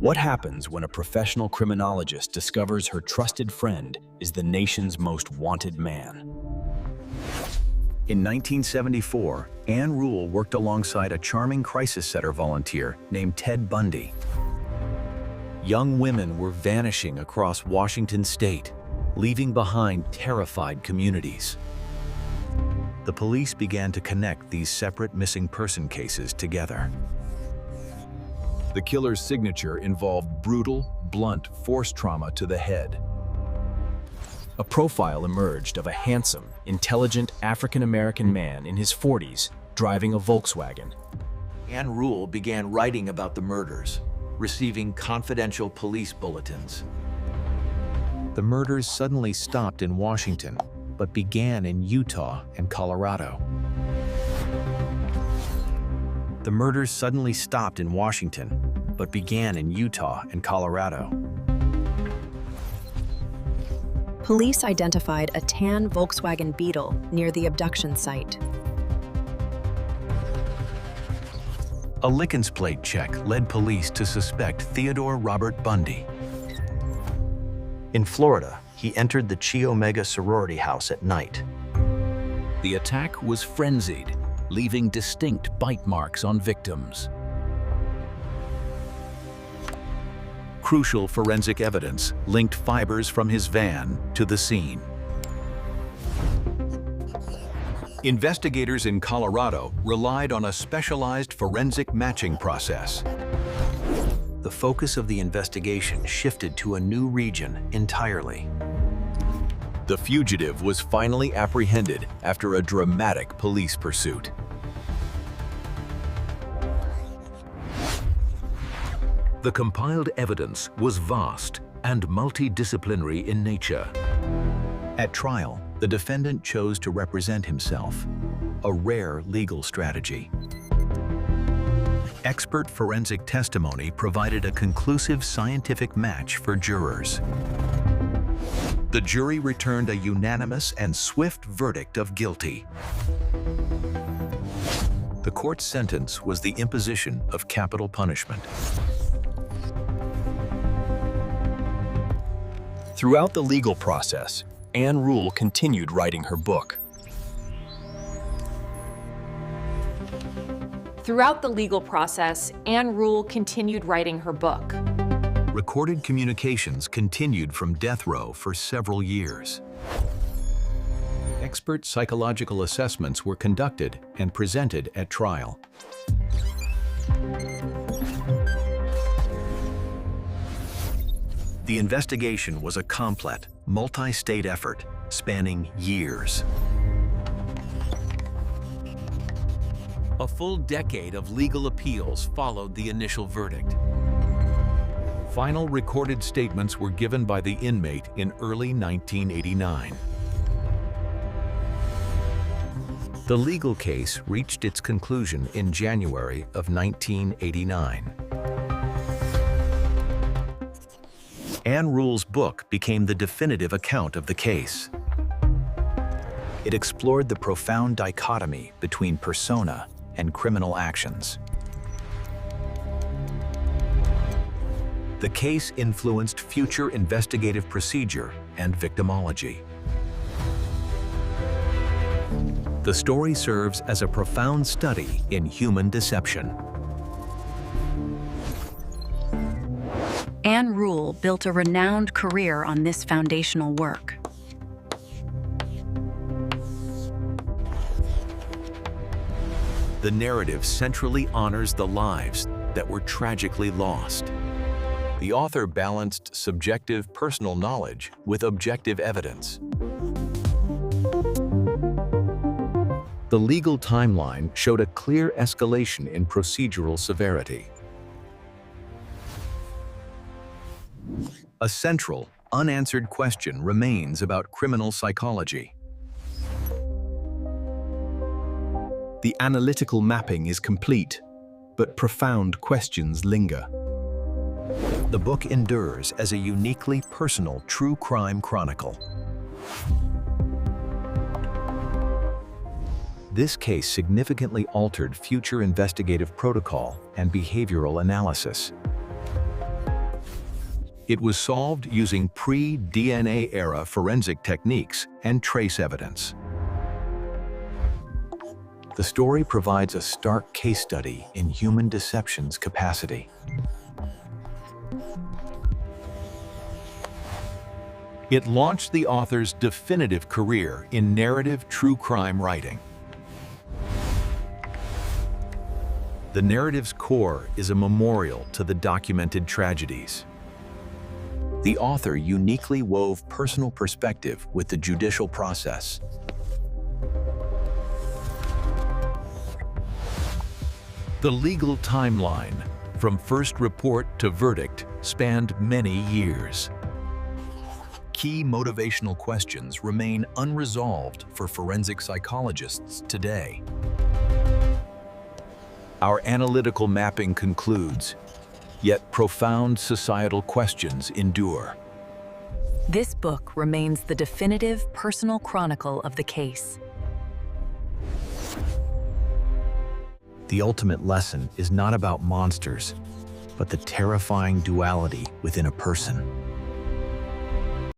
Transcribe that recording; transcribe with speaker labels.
Speaker 1: What happens when a professional criminologist discovers her trusted friend is the nation's most wanted man? In 1974, Anne Rule worked alongside a charming crisis center volunteer named Ted Bundy. Young women were vanishing across Washington state, leaving behind terrified communities. The police began to connect these separate missing person cases together. The killer's signature involved brutal, blunt force trauma to the head. A profile emerged of a handsome, intelligent African-American man in his 40s driving a Volkswagen. Anne Rule began writing about the murders, receiving confidential police bulletins. The murders suddenly stopped in Washington, but began in Utah and Colorado. The murders suddenly stopped in Washington, but began in Utah and Colorado.
Speaker 2: Police identified a tan Volkswagen Beetle near the abduction site.
Speaker 1: A license plate check led police to suspect Theodore Robert Bundy. In Florida, he entered the Chi Omega sorority house at night. The attack was frenzied, leaving distinct bite marks on victims. Crucial forensic evidence linked fibers from his van to the scene. Investigators in Colorado relied on a specialized forensic matching process. The focus of the investigation shifted to a new region entirely. The fugitive was finally apprehended after a dramatic police pursuit. The compiled evidence was vast and multidisciplinary in nature. At trial, the defendant chose to represent himself, a rare legal strategy. Expert forensic testimony provided a conclusive scientific match for jurors. The jury returned a unanimous and swift verdict of guilty. The court's sentence was the imposition of capital punishment. Throughout the legal process, Anne Rule continued writing her book.
Speaker 3: Throughout the legal process, Anne Rule continued writing her book.
Speaker 1: Recorded communications continued from death row for several years. Expert psychological assessments were conducted and presented at trial. The investigation was a complex, multi-state effort spanning years. A full decade of legal appeals followed the initial verdict. Final recorded statements were given by the inmate in early 1989. The legal case reached its conclusion in January of 1989. Anne Rule's book became the definitive account of the case. It explored the profound dichotomy between persona and criminal actions. The case influenced future investigative procedure and victimology. The story serves as a profound study in human deception.
Speaker 2: Anne Rule built a renowned career on this foundational work.
Speaker 1: The narrative centrally honors the lives that were tragically lost. The author balanced subjective personal knowledge with objective evidence. The legal timeline showed a clear escalation in procedural severity. A central, unanswered question remains about criminal psychology. The analytical mapping is complete, but profound questions linger. The book endures as a uniquely personal true crime chronicle. This case significantly altered future investigative protocol and behavioral analysis. It was solved using pre-DNA era forensic techniques and trace evidence. The story provides a stark case study in human deception's capacity. It launched the author's definitive career in narrative true crime writing. The narrative's core is a memorial to the documented tragedies. The author uniquely wove personal perspective with the judicial process. The legal timeline, from first report to verdict, spanned many years. Key motivational questions remain unresolved for forensic psychologists today. Our analytical mapping concludes, yet profound societal questions endure.
Speaker 2: This book remains the definitive personal chronicle of the case.
Speaker 1: The ultimate lesson is not about monsters, but the terrifying duality within a person.